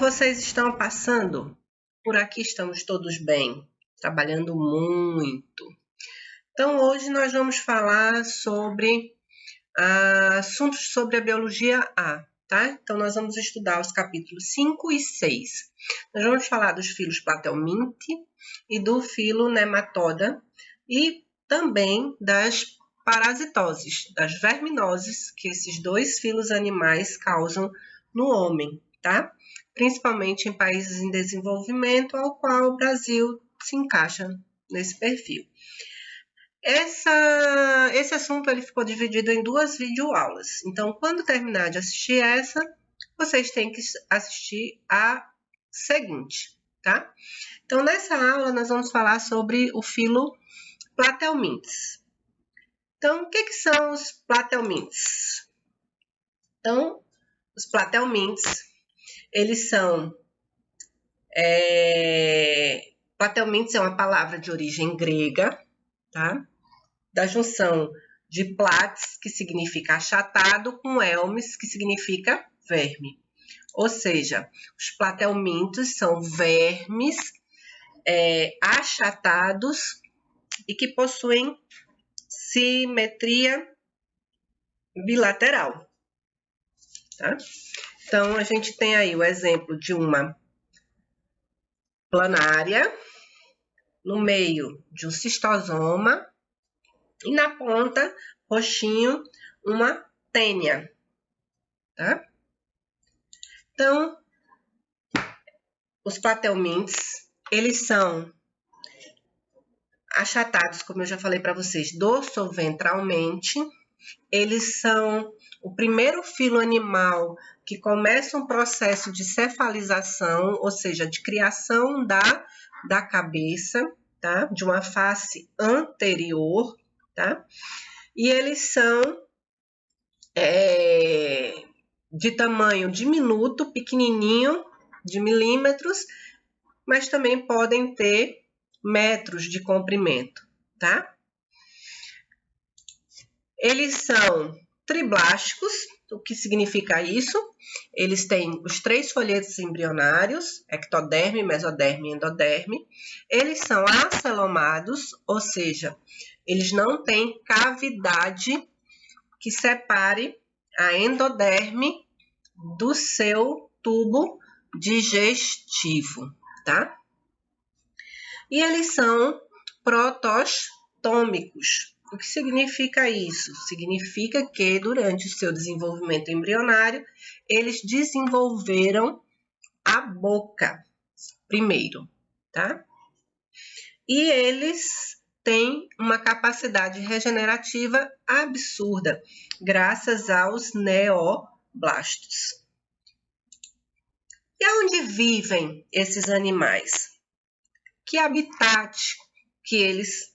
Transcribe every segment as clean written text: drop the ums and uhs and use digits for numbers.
vocês estão passando? Por aqui estamos todos bem, trabalhando muito. Então, hoje nós vamos falar sobre assuntos sobre a biologia A, tá? Então, nós vamos estudar os capítulos 5 e 6. Nós vamos falar dos filos Platelminth e do filo Nematoda e também das parasitoses, das verminoses que esses dois filos animais causam no homem, tá? Principalmente em países em desenvolvimento, ao qual o Brasil se encaixa nesse perfil. Esse assunto ele ficou dividido em duas videoaulas. Então, quando terminar de assistir essa, vocês têm que assistir a seguinte, tá? Então, nessa aula, nós vamos falar sobre o filo Platelminth. Então, o que são os Platelminths? Então, os Platelminths, eles são... Platelminths é uma palavra de origem grega, tá? Da junção de plates, que significa achatado, com elmes, que significa verme. Ou seja, os platelminths são vermes achatados e que possuem simetria bilateral. Tá? Então, a gente tem aí o exemplo de uma planária, no meio de um cistosoma, e na ponta, roxinho, uma tênia, tá? Então, os platelminths, eles são achatados, como eu já falei para vocês, dorsoventralmente. Eles são o primeiro filo animal que começa um processo de cefalização, ou seja, de criação da cabeça, tá? De uma face anterior, tá? E eles são de tamanho diminuto, pequenininho, de milímetros, mas também podem ter metros de comprimento, tá? Eles são triblásticos. O que significa isso? Eles têm os 3 folhetos embrionários, ectoderme, mesoderme e endoderme. Eles são acelomados, ou seja, eles não têm cavidade que separe a endoderme do seu tubo digestivo, tá? E eles são protostômicos. O que significa isso? Significa que durante o seu desenvolvimento embrionário, eles desenvolveram a boca primeiro, tá? E eles têm uma capacidade regenerativa absurda, graças aos neoblastos. E onde vivem esses animais? Que habitat que eles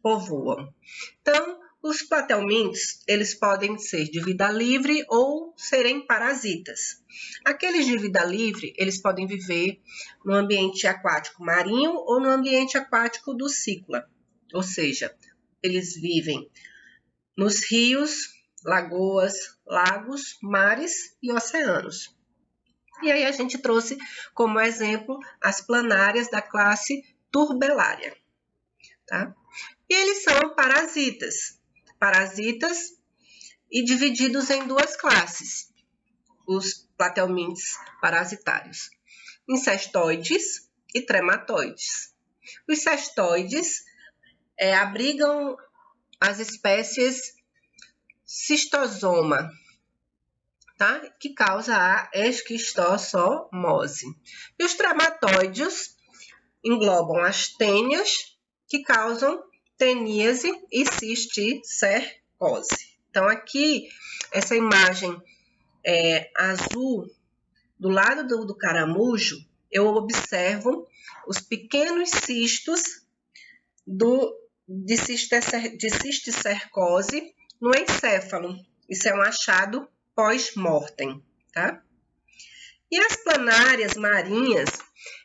povoam? Então, os platelminths, eles podem ser de vida livre ou serem parasitas. Aqueles de vida livre, eles podem viver no ambiente aquático marinho ou no ambiente aquático do cicla. Ou seja, eles vivem nos rios, lagoas, lagos, mares e oceanos. E aí a gente trouxe como exemplo as planárias da classe Turbellaria, tá? E eles são parasitas e divididos em duas classes, os platelminths parasitários, incestoides e trematoides. Os cestoides abrigam as espécies cistosoma, tá? Que causa a esquistossomose. E os trematoides englobam as tênias, que causam teníase e cisticercose. Então, aqui, essa imagem azul, do lado do caramujo, eu observo os pequenos cistos de cisticercose no encéfalo. Isso é um achado pós-mortem, tá? E as planárias marinhas,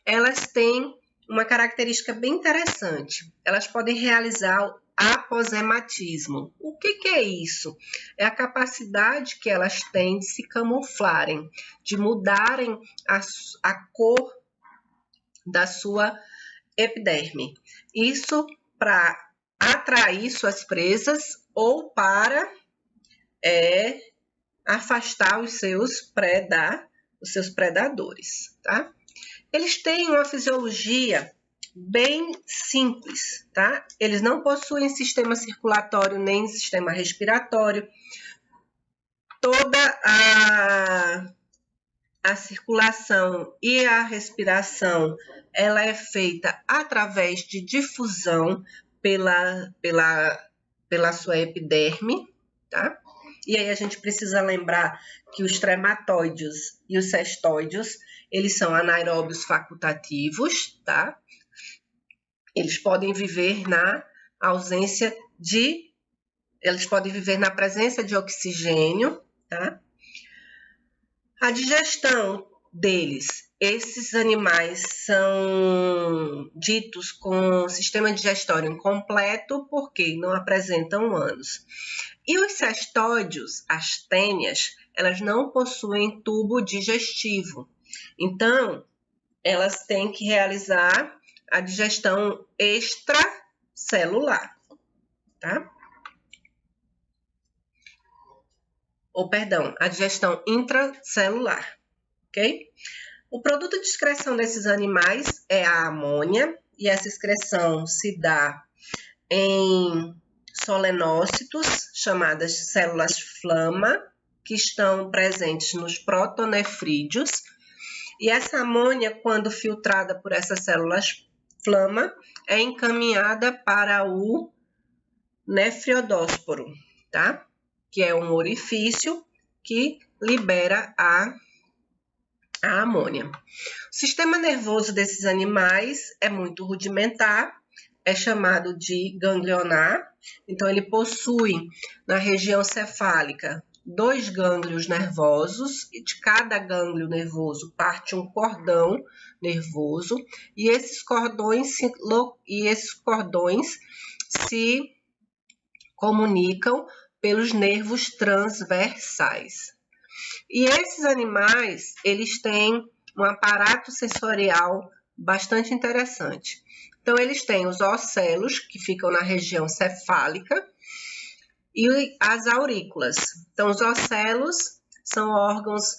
elas têm uma característica bem interessante. Elas podem realizar aposematismo. O que é isso? É a capacidade que elas têm de se camuflarem, de mudarem a cor da sua epiderme. Isso para atrair suas presas ou para afastar os seus predadores, tá? Eles têm uma fisiologia bem simples, tá? Eles não possuem sistema circulatório nem sistema respiratório. Toda a circulação e a respiração, ela é feita através de difusão pela sua epiderme, tá? E aí a gente precisa lembrar que os trematóides e os cestóides, eles são anaeróbios facultativos, tá? Eles podem viver na presença de oxigênio, tá? A digestão deles, esses animais são ditos com sistema digestório incompleto porque não apresentam ânus. E os cestóides, as tênias, elas não possuem tubo digestivo. Então, elas têm que realizar a digestão extracelular, tá? A digestão intracelular, ok? O produto de excreção desses animais é a amônia, e essa excreção se dá em solenócitos, chamadas células flama, que estão presentes nos protonefrídeos. E essa amônia, quando filtrada por essas células flama, é encaminhada para o nefriodósporo, tá? Que é um orifício que libera a amônia. O sistema nervoso desses animais é muito rudimentar, é chamado de ganglionar. Então, ele possui na região cefálica 2 gânglios nervosos, e de cada gânglio nervoso parte um cordão nervoso, e esses cordões se comunicam pelos nervos transversais. E esses animais, eles têm um aparato sensorial bastante interessante. Então, eles têm os ocelos, que ficam na região cefálica, e as aurículas. Então, os ocelos são órgãos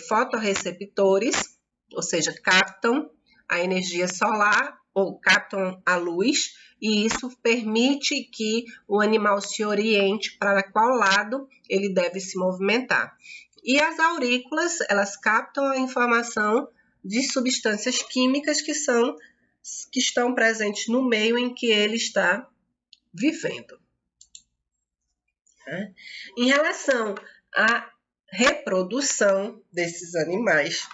fotorreceptores, ou seja, captam a energia solar ou captam a luz, e isso permite que o animal se oriente para qual lado ele deve se movimentar. E as aurículas, elas captam a informação de substâncias químicas que estão presentes no meio em que ele está vivendo. Em relação à reprodução desses animais,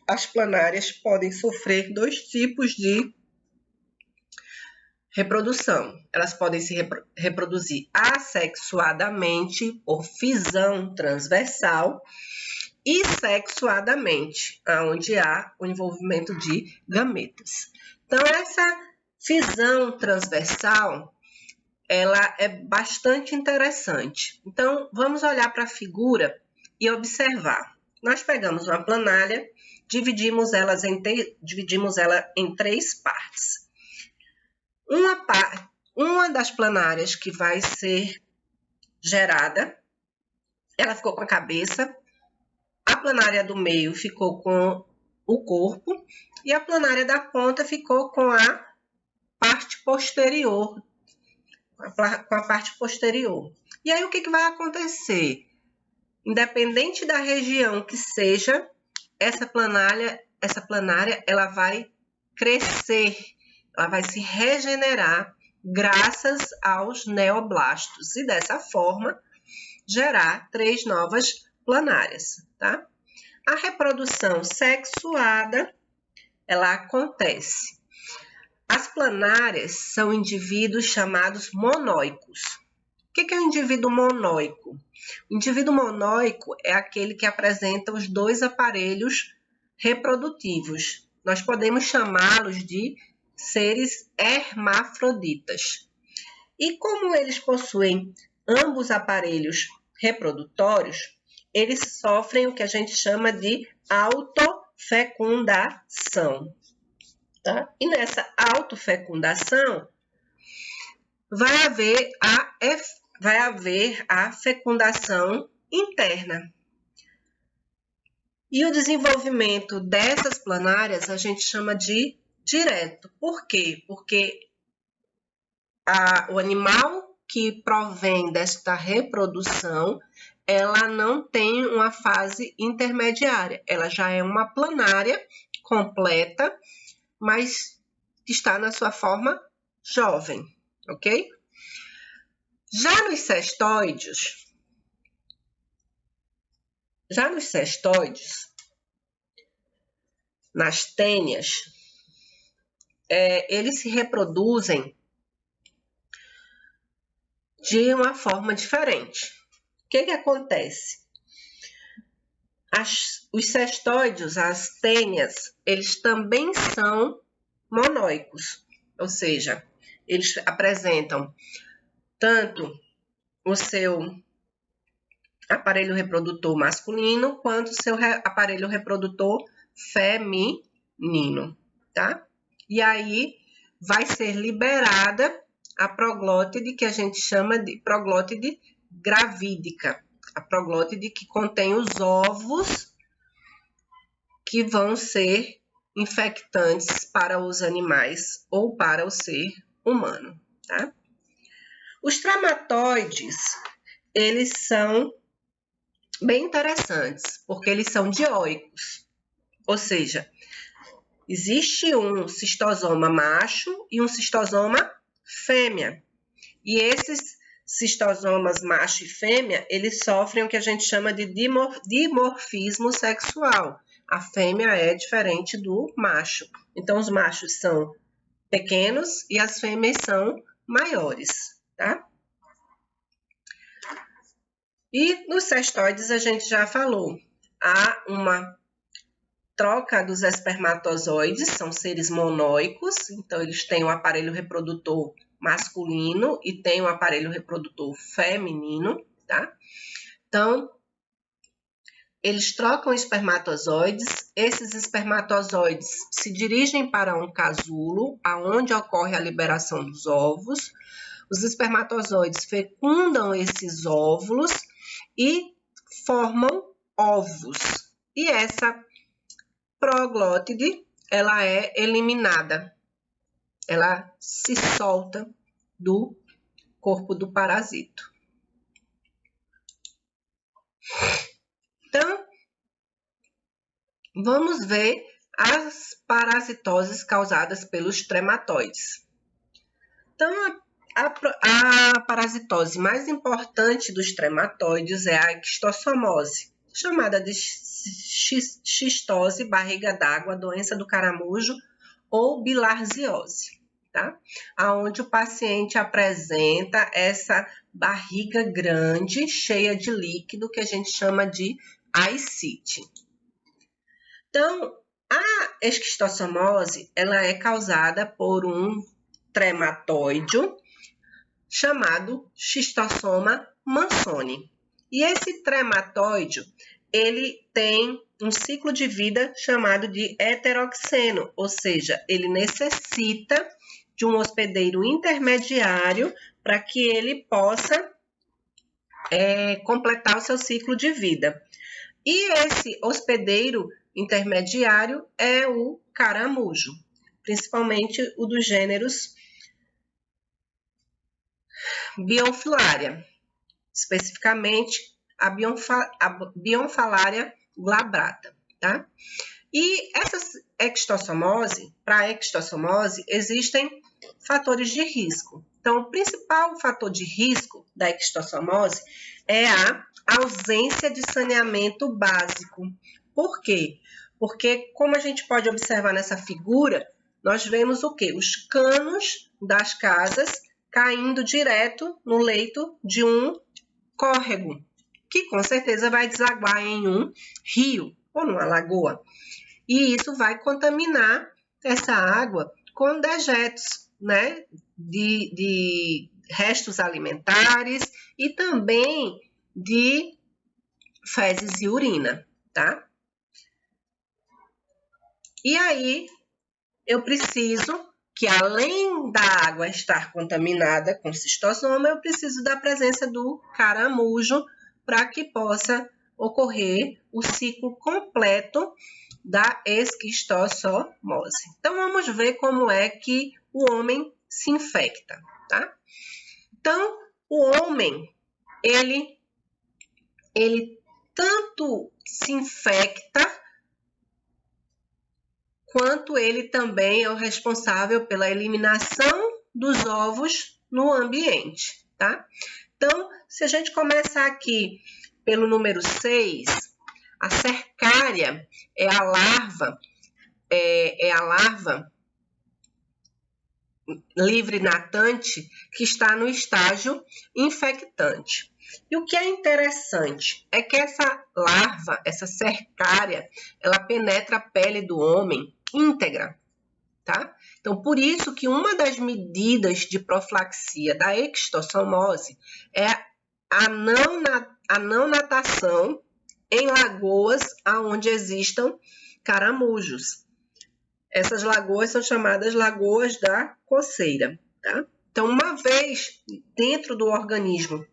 as planárias podem sofrer 2 tipos de reprodução. Elas podem se reproduzir assexuadamente, por fisão transversal, e sexuadamente, onde há o envolvimento de gametas. Então, essa fisão transversal, ela é bastante interessante. Então, vamos olhar para a figura e observar. Nós pegamos uma planária, dividimos ela em 3 partes. Uma das planárias que vai ser gerada, ela ficou com a cabeça, a planária do meio ficou com o corpo e a planária da ponta ficou com a parte posterior. E aí, o que vai acontecer? Independente da região que seja, essa planária ela vai crescer, ela vai se regenerar graças aos neoblastos e dessa forma gerar 3 novas planárias, tá? A reprodução sexuada, ela acontece. As planárias são indivíduos chamados monóicos. O que é um indivíduo monóico? O indivíduo monóico é aquele que apresenta os 2 aparelhos reprodutivos. Nós podemos chamá-los de seres hermafroditas. E como eles possuem ambos aparelhos reprodutórios, eles sofrem o que a gente chama de autofecundação. Tá? E nessa autofecundação vai haver a fecundação interna. E o desenvolvimento dessas planárias a gente chama de direto. Por quê? Porque o animal que provém desta reprodução, ela não tem uma fase intermediária. Ela já é uma planária completa, mas está na sua forma jovem, ok? Já nos cestoides, nas tênias, eles se reproduzem de uma forma diferente. O que acontece? Os cestoides, as tênias, eles também são monóicos, ou seja, eles apresentam tanto o seu aparelho reprodutor masculino quanto o seu aparelho reprodutor feminino, tá? E aí vai ser liberada a proglótide que a gente chama de proglótide gravídica, a proglótide que contém os ovos que vão ser infectantes para os animais ou para o ser humano, tá? Os traumatóides, eles são bem interessantes, porque eles são dioicos, ou seja, existe um cistosoma macho e um cistosoma fêmea, e esses cistosomas macho e fêmea, eles sofrem o que a gente chama de dimorfismo sexual. A fêmea é diferente do macho, então os machos são pequenos e as fêmeas são maiores, tá? E nos cestoides a gente já falou, há uma troca dos espermatozoides, são seres monóicos, então eles têm um aparelho reprodutor masculino e têm um aparelho reprodutor feminino, tá? Então, eles trocam espermatozoides, esses espermatozoides se dirigem para um casulo, aonde ocorre a liberação dos ovos, os espermatozoides fecundam esses óvulos e formam ovos. E essa proglótide, ela é eliminada. Ela se solta do corpo do parasito. Então, vamos ver as parasitoses causadas pelos trematóides. Então, a parasitose mais importante dos trematóides é a ectossomose, chamada de xistose, barriga d'água, doença do caramujo ou bilharziose, tá? Onde o paciente apresenta essa barriga grande, cheia de líquido, que a gente chama de ascite. Então, a esquistossomose, ela é causada por um trematóide chamado Schistosoma mansoni. E esse trematóide, ele tem um ciclo de vida chamado de heteroxeno, ou seja, ele necessita de um hospedeiro intermediário para que ele possa completar o seu ciclo de vida. E esse hospedeiro intermediário é o caramujo, principalmente o dos gêneros Bionfilaria, especificamente a Bionfilaria glabrata, tá? E essa ectossomose, para a ectossomose, existem fatores de risco. Então, o principal fator de risco da ectossomose é a ausência de saneamento básico. Por quê? Porque, como a gente pode observar nessa figura, nós vemos o quê? Os canos das casas caindo direto no leito de um córrego, que com certeza vai desaguar em um rio ou numa lagoa. E isso vai contaminar essa água com dejetos, né, de restos alimentares e também de fezes e urina, tá? E aí, eu preciso que, além da água estar contaminada com cistosoma, eu preciso da presença do caramujo para que possa ocorrer o ciclo completo da esquistossomose. Então, vamos ver como é que o homem se infecta, tá? Então, o homem, ele tanto se infecta, quanto ele também é o responsável pela eliminação dos ovos no ambiente, tá? Então, se a gente começar aqui pelo número 6, a cercária é a larva livre natante que está no estágio infectante. E o que é interessante é que essa larva, essa cercária, ela penetra a pele do homem íntegra, tá? Então, por isso que uma das medidas de profilaxia da esquistossomose é a não natação em lagoas onde existam caramujos. Essas lagoas são chamadas lagoas da coceira, tá? Então, uma vez dentro do organismo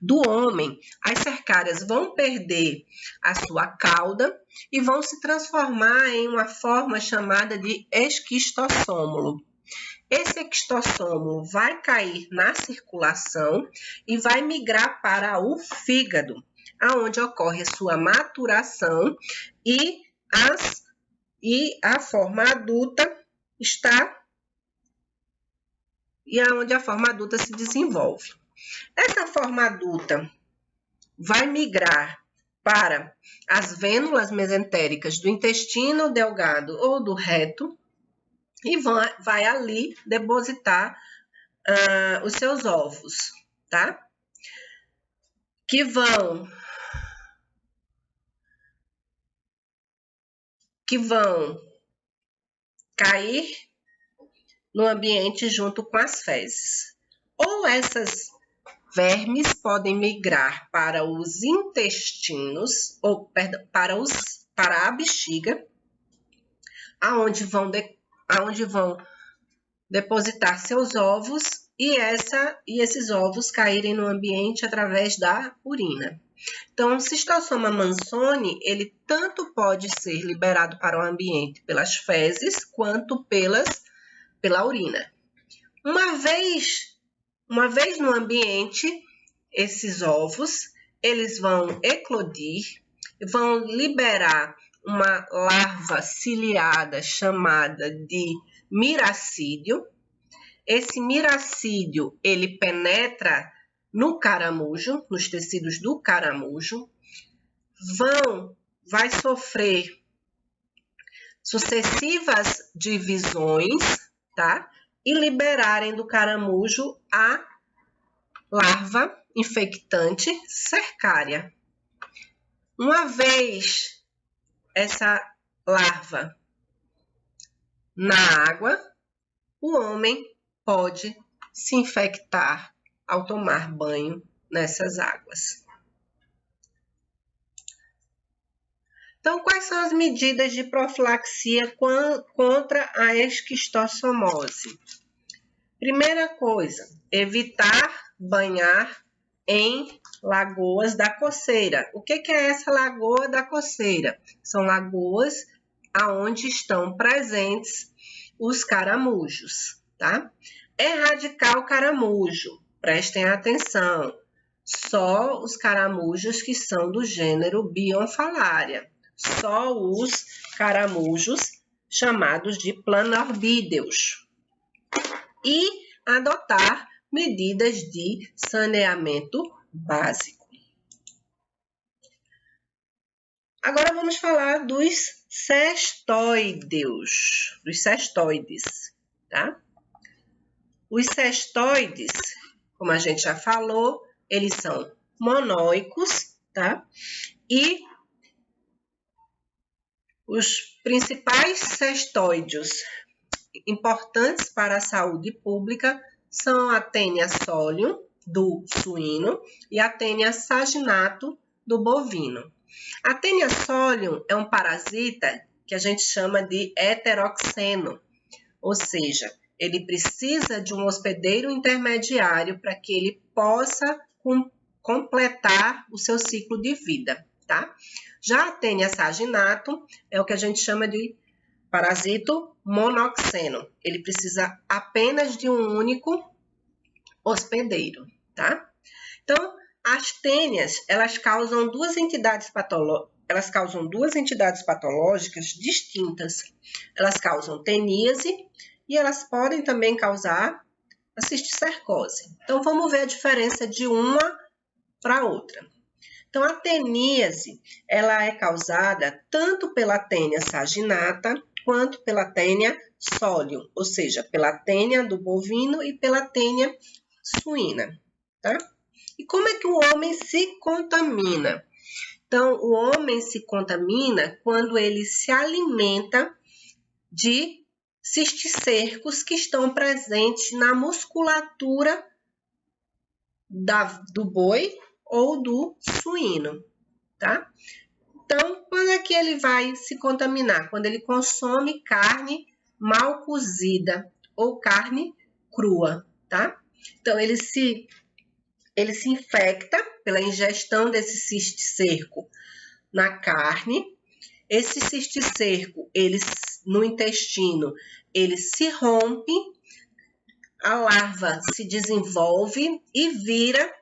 do homem, as cercárias vão perder a sua cauda e vão se transformar em uma forma chamada de esquistossômulo. Esse esquistossômulo vai cair na circulação e vai migrar para o fígado, aonde ocorre a sua maturação e a forma adulta e aonde a forma adulta se desenvolve. Essa forma adulta vai migrar para as vênulas mesentéricas do intestino delgado ou do reto e vai ali depositar os seus ovos, tá? Que vão cair no ambiente junto com as fezes. Ou essas vermes podem migrar para os intestinos, ou perdão, para a bexiga, aonde vão depositar seus ovos e esses ovos caírem no ambiente através da urina. Então, o Cistossoma mansoni, ele tanto pode ser liberado para o ambiente pelas fezes, quanto pela urina. Uma vez no ambiente, esses ovos, eles vão eclodir, vão liberar uma larva ciliada chamada de miracídio. Esse miracídio, ele penetra no caramujo, nos tecidos do caramujo, vai sofrer sucessivas divisões, tá? E liberarem do caramujo a larva infectante cercária. Uma vez essa larva na água, o homem pode se infectar ao tomar banho nessas águas. Então, quais são as medidas de profilaxia contra a esquistossomose? Primeira coisa, evitar banhar em lagoas da coceira. O que é essa lagoa da coceira? São lagoas onde estão presentes os caramujos, tá? Erradicar o caramujo. Prestem atenção. Só os caramujos que são do gênero Bionfalaria. Só os caramujos chamados de planorbídeos. E adotar medidas de saneamento básico. Agora vamos falar dos cestoides, tá? Os cestoides, como a gente já falou, eles são monóicos, tá? E os principais cestoides importantes para a saúde pública são a Taenia solium, do suíno, e a Taenia saginato, do bovino. A Taenia solium é um parasita que a gente chama de heteroxeno, ou seja, ele precisa de um hospedeiro intermediário para que ele possa completar o seu ciclo de vida, tá? Já a Taenia saginato é o que a gente chama de parasito monoxeno. Ele precisa apenas de um único hospedeiro, tá? Então, as tênias, elas causam duas entidades patológicas distintas. Elas causam teníase e elas podem também causar a cisticercose. Então, vamos ver a diferença de uma para outra. Então, a teníase, ela é causada tanto pela Taenia saginata quanto pela Taenia solium, ou seja, pela Taenia do bovino e pela Taenia suína, tá? E como é que o homem se contamina? Então, o homem se contamina quando ele se alimenta de cisticercos que estão presentes na musculatura do boi ou do suíno, tá? Então, quando é que ele vai se contaminar? Quando ele consome carne mal cozida ou carne crua, tá? Então, ele se infecta pela ingestão desse cisticerco na carne. Esse cisticerco, no intestino, ele se rompe, a larva se desenvolve e vira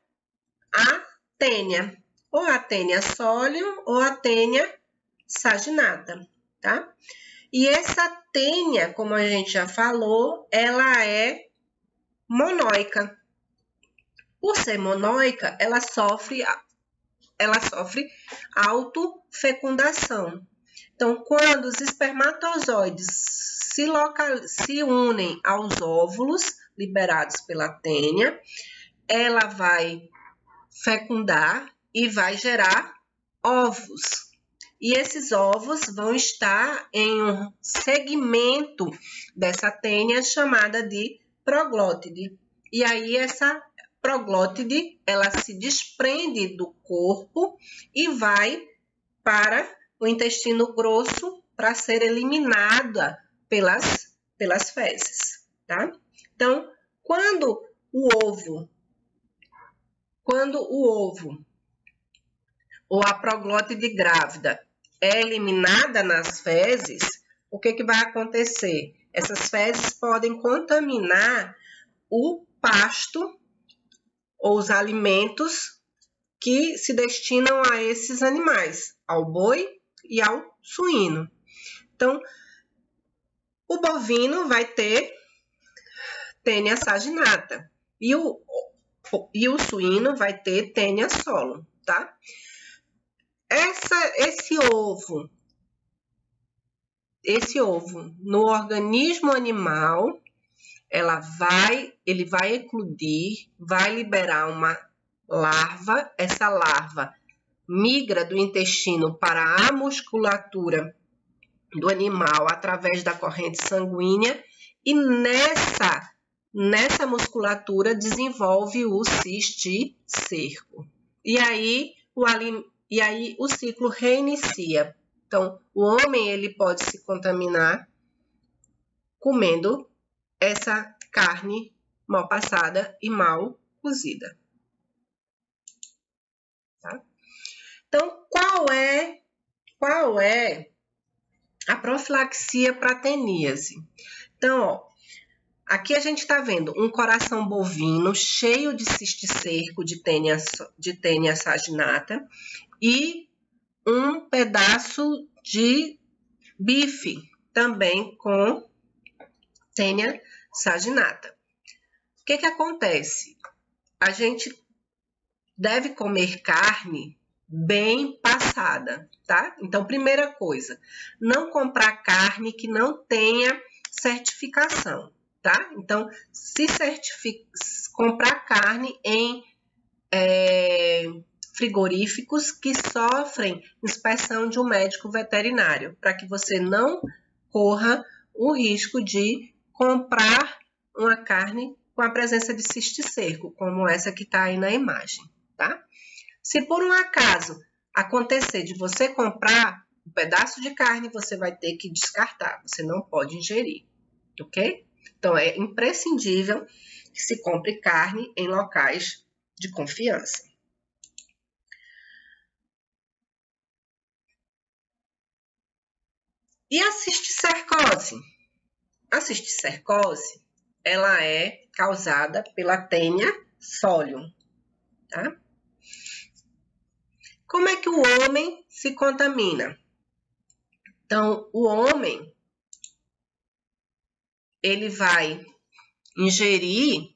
a tênia, ou a Taenia solium ou a Taenia saginata, tá? E essa tênia, como a gente já falou, ela é monóica. Por ser monóica, ela sofre autofecundação. Então, quando os espermatozoides se unem aos óvulos liberados pela tênia, ela vai fecundar e vai gerar ovos. E esses ovos vão estar em um segmento dessa tênia chamada de proglótide. E aí essa proglótide, ela se desprende do corpo e vai para o intestino grosso para ser eliminada pelas fezes, tá? Então, quando o ovo ou a proglótide grávida é eliminada nas fezes, o que vai acontecer? Essas fezes podem contaminar o pasto ou os alimentos que se destinam a esses animais, ao boi e ao suíno. Então, o bovino vai ter Taenia saginata e o suíno vai ter Taenia solium, tá? Esse ovo no organismo animal, ele vai eclodir, vai liberar uma larva. Essa larva migra do intestino para a musculatura do animal através da corrente sanguínea e nessa musculatura desenvolve o cisticerco. E aí o ciclo reinicia. Então, o homem ele pode se contaminar comendo essa carne mal passada e mal cozida. Tá? Então, qual é a profilaxia para teníase? Então, ó, aqui a gente está vendo um coração bovino cheio de cisticerco de Taenia saginata e um pedaço de bife também com Taenia saginata. O que acontece? A gente deve comer carne bem passada, tá? Então, primeira coisa, não comprar carne que não tenha certificação, tá? Então, comprar carne em frigoríficos que sofrem inspeção de um médico veterinário, para que você não corra o risco de comprar uma carne com a presença de cisticerco, como essa que está aí na imagem, tá? Se por um acaso acontecer de você comprar um pedaço de carne, você vai ter que descartar, você não pode ingerir, ok? Então, é imprescindível que se compre carne em locais de confiança. E a cisticercose? A cisticercose, ela é causada pela Taenia solium, tá? Como é que o homem se contamina? Então, o homem, ele vai ingerir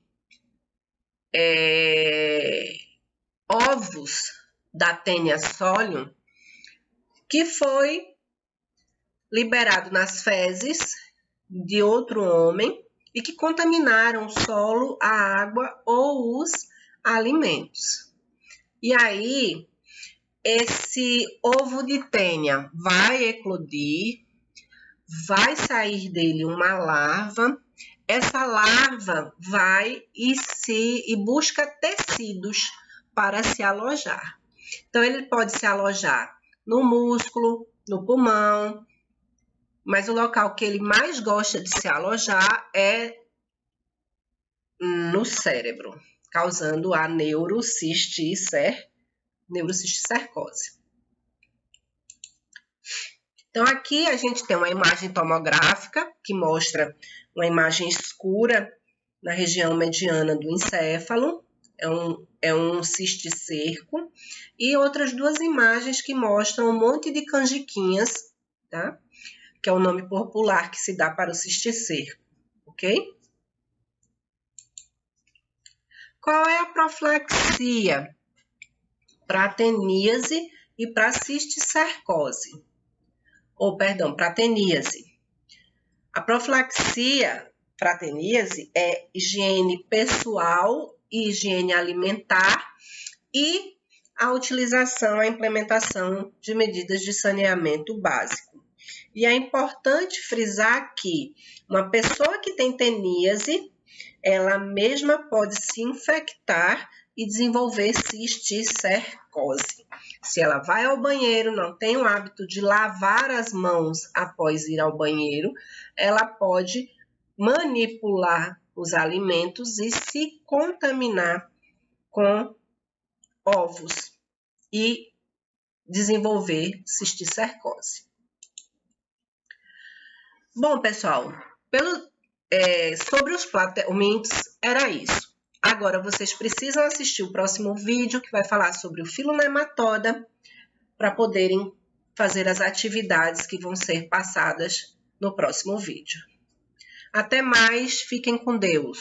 ovos da Taenia solium que foi liberado nas fezes de outro homem e que contaminaram o solo, a água ou os alimentos. E aí, esse ovo de tênia vai eclodir, vai sair dele uma larva. Essa larva vai e busca tecidos para se alojar. Então, ele pode se alojar no músculo, no pulmão, mas o local que ele mais gosta de se alojar é no cérebro, causando a neurocisticercose. Então, aqui a gente tem uma imagem tomográfica que mostra uma imagem escura na região mediana do encéfalo, é um cisticerco, e outras duas imagens que mostram um monte de canjiquinhas, tá? Que é o nome popular que se dá para o cisticerco, ok? Qual é a profilaxia para teníase e para cisticercose? Para teníase. A profilaxia para teníase é higiene pessoal e higiene alimentar e a utilização, a implementação de medidas de saneamento básico. E é importante frisar que uma pessoa que tem teníase, ela mesma pode se infectar e desenvolver cisticercose. Se ela vai ao banheiro, não tem o hábito de lavar as mãos após ir ao banheiro, ela pode manipular os alimentos e se contaminar com ovos e desenvolver cisticercose. Bom, pessoal, sobre os platelmintos era isso. Agora, vocês precisam assistir o próximo vídeo que vai falar sobre o Filonematoda para poderem fazer as atividades que vão ser passadas no próximo vídeo. Até mais, fiquem com Deus.